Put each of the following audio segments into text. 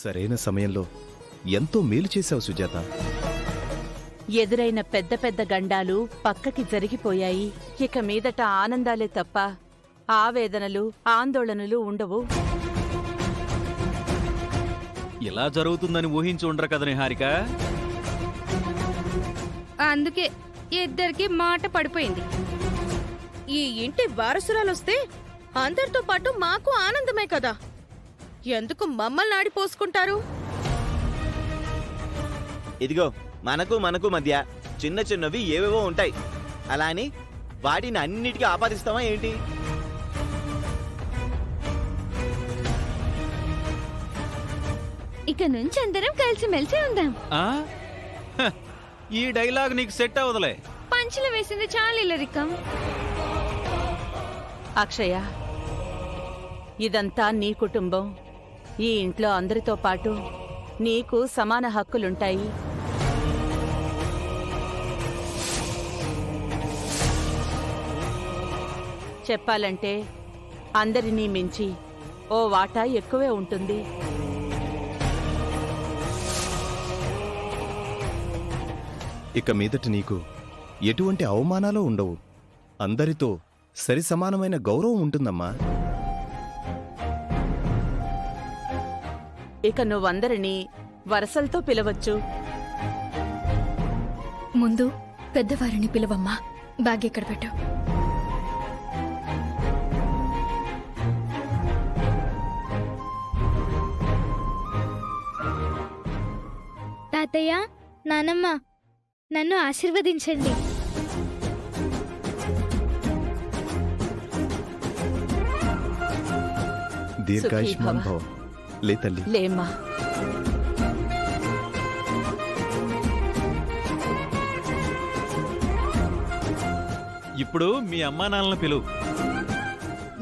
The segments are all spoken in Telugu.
సరైన సమయంలో ఎంతో మేలు చేశావు సుజాత. ఎదురైన పెద్ద పెద్ద గండాలు పక్కకి జరిగిపోయాయి. ఇక మీదట ఆనందాలే తప్ప ఆవేదనలు, ఆందోళనలు ఉండవు. ఇలా జరుగుతుందని ఊహించి ఉండరు కదా నిహారిక. అందుకే ఇద్దరికి మాట పడిపోయింది. ఈ ఇంటి వారసురాలొస్తే అందరితో పాటు మాకు ఆనందమే కదా. ఎందుకు మమ్మల్ని ఆడిపోసుకుంటారు? ఇదిగో మనకు మధ్య చిన్న చిన్నవి ఏవేవో ఉంటాయి. అలా అని వాటిని అన్నిటికీ ఆపాదిస్తావా ఏంటి? ఇక నుంచి అందరం కలిసిమెలిసి ఉందాం. ఆ? హ, ఈ డైలాగ్ నీకు సెట్ అవదలే. పంచులు వేసింది చాలు ఇల్లరికం. అక్షయ, ఇదంతా నీ కుటుంబం. ఈ ఇంట్లో అందరితో పాటు నీకు సమాన హక్కులుంటాయి. చెప్పాలంటే అందరినీ మించి ఓ వాటా ఎక్కువే ఉంటుంది. ఇక మీదట నీకు ఎటువంటి అవమానాలు ఉండవు. అందరితో సరి సమానమైన గౌరవం ఉంటుందమ్మా. ఇక నువ్వందరినీ వరసలతో పిలవచ్చు. ముందు పెద్దవారిని పిలవమ్మా. బ్యాగ్ ఎక్కడ పెట్టు. తాతయ్య, నానమ్మ, నన్ను ఆశీర్వదించండి. దీర్ఘాయుష్మాన్ భవ. లే తల్లి. లేమ్మా. ఇప్పుడు మీ అమ్మా నాన్నలను పిలువు.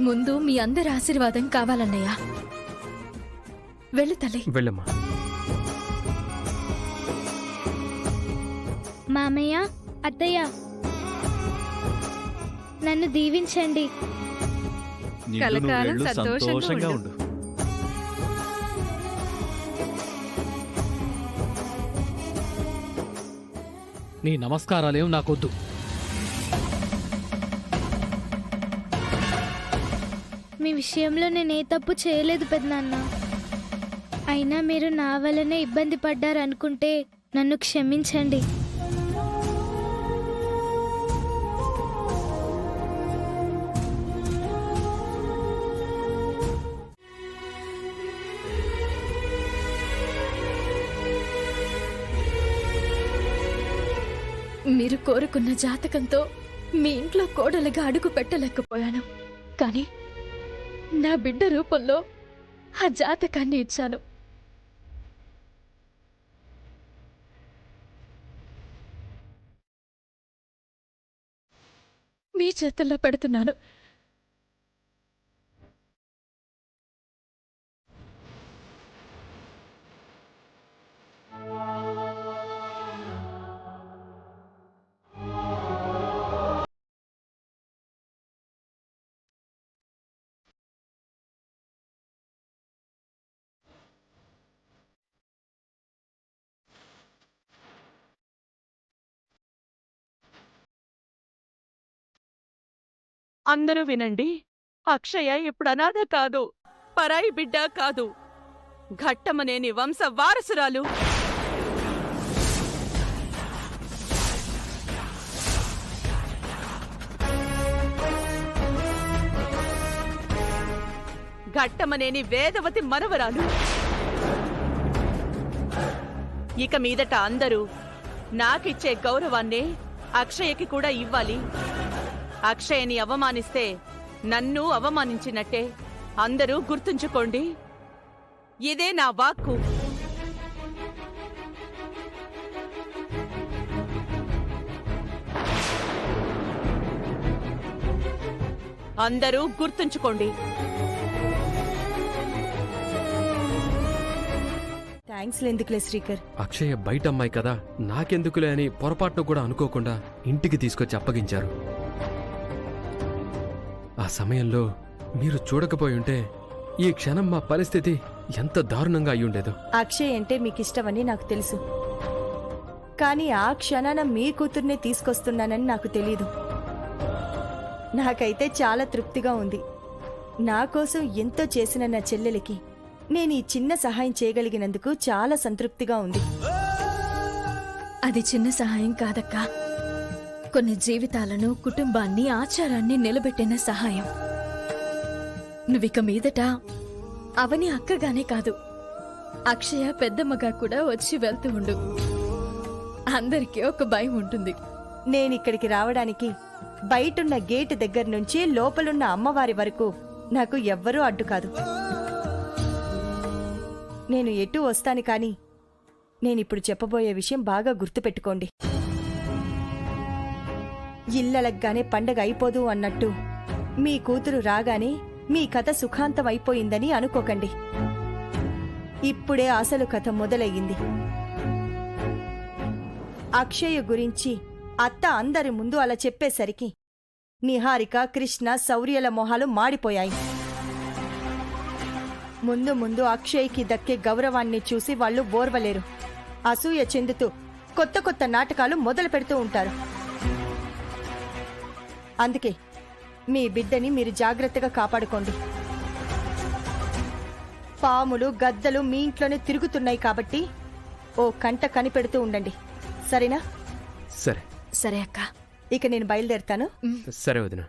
ముందు మీ అందరి ఆశీర్వాదం కావాలన్నయ్య. వెళ్ళు తల్లి. వెళ్ళమ్మా. మామయ్య, అత్తయ్య, నన్ను దీవించండి. నిండు కలకాలం నూరేళ్లు సంతోషంగా సంతోషంగా ఉండు. ఉండు. నీ నమస్కారాలేం నాకొద్దు. మీ విషయంలో నేనే తప్పు చేయలేదు పెద్దనాన్న. అయినా మీరు నా వల్లనే ఇబ్బంది పడ్డారనుకుంటే నన్ను క్షమించండి. మీరు కోరుకున్న జాతకంతో మీ ఇంట్లో కోడలుగా అడుగు పెట్టలేకపోయాను. కానీ నా బిడ్డ రూపంలో ఆ జాతకాన్ని ఇచ్చాను. మీ చేతుల్లో పెడుతున్నాను. అందరూ వినండి. అక్షయ ఇప్పుడు అనాథ కాదు, పరాయి బిడ్డ కాదు, ఘట్టమనేని వంశ వారసురాలు. ఘట్టమనేని వేదవతి మనవరాలు. ఇక మీదట అందరూ నాకిచ్చే గౌరవాన్నే అక్షయకి కూడా ఇవ్వాలి. అక్షయని అవమానిస్తే నన్ను అవమానించినట్టే. అందరూ గుర్తుంచుకోండి, ఇదే నా వాక్కు. అందరూ గుర్తుంచుకోండి. థ్యాంక్స్ ఎందుకులే శ్రీకర్. అక్షయ బయట అమ్మాయి కదా, నాకెందుకులే అని పొరపాటును కూడా అనుకోకుండా ఇంటికి తీసుకొచ్చి అప్పగించారు. ఆ సమయంలో మీరు చూడకపోయి ఉంటే ఈ క్షణం మా పరిస్థితి ఎంత దారుణంగా అయ్యుండేదో. అక్షయ్ అంటే మీకిష్టమని నాకు తెలుసు, కానీ ఆ క్షణాన మీ కూతుర్నే తీసుకొస్తున్నానని నాకు తెలీదు. నాకైతే చాలా తృప్తిగా ఉంది. నా కోసం ఎంతో చేసిన నా చెల్లెలికి నేను ఈ చిన్న సహాయం చేయగలిగినందుకు చాలా సంతృప్తిగా ఉంది. అది చిన్న సహాయం కాదక్కా, కొన్ని జీవితాలను, కుటుంబాన్ని, ఆచారాన్ని నిలబెట్టిన సహాయం. నువ్విక మీదట అవని అక్కగానే కాదు, అక్షయ పెద్దమ్మగా కూడా వచ్చి వెళ్తూ ఉండు. అందరికీ ఒక భయం ఉంటుంది. నేనిక్కడికి రావడానికి బయటున్న గేటు దగ్గర నుంచి లోపలున్న అమ్మవారి వరకు నాకు ఎవ్వరూ అడ్డు కాదు. నేను ఎటూ వస్తాను, కానీ నేనిప్పుడు చెప్పబోయే విషయం బాగా గుర్తుపెట్టుకోండి. ఇల్లలగ్గానే పండగ అయిపోదు అన్నట్టు మీ కూతురు రాగానే మీ కథ సుఖాంతం అయిపోయిందని అనుకోకండి. ఇప్పుడే అసలు కథ మొదలయ్యింది. అక్షయ గురించి అత్త అందరి ముందు అలా చెప్పేసరికి నిహారిక, కృష్ణ, శౌర్యల మొహాలు మాడిపోయాయి. ముందు ముందు అక్షయ్కి దక్కే గౌరవాన్ని చూసి వాళ్ళు ఓర్వలేరు. అసూయ చెందుతూ కొత్త కొత్త నాటకాలు మొదలు పెడుతూ ఉంటారు. అందుకే మీ బిడ్డని మీరు జాగ్రత్తగా కాపాడుకోండి. పాములు, గద్దలు మీ ఇంట్లోనే తిరుగుతున్నాయి కాబట్టి ఓ కంట కనిపెడుతూ ఉండండి, సరేనా? సరే సరే అక్క. ఇక నేను బయలుదేరుతాను. సరే వదినా.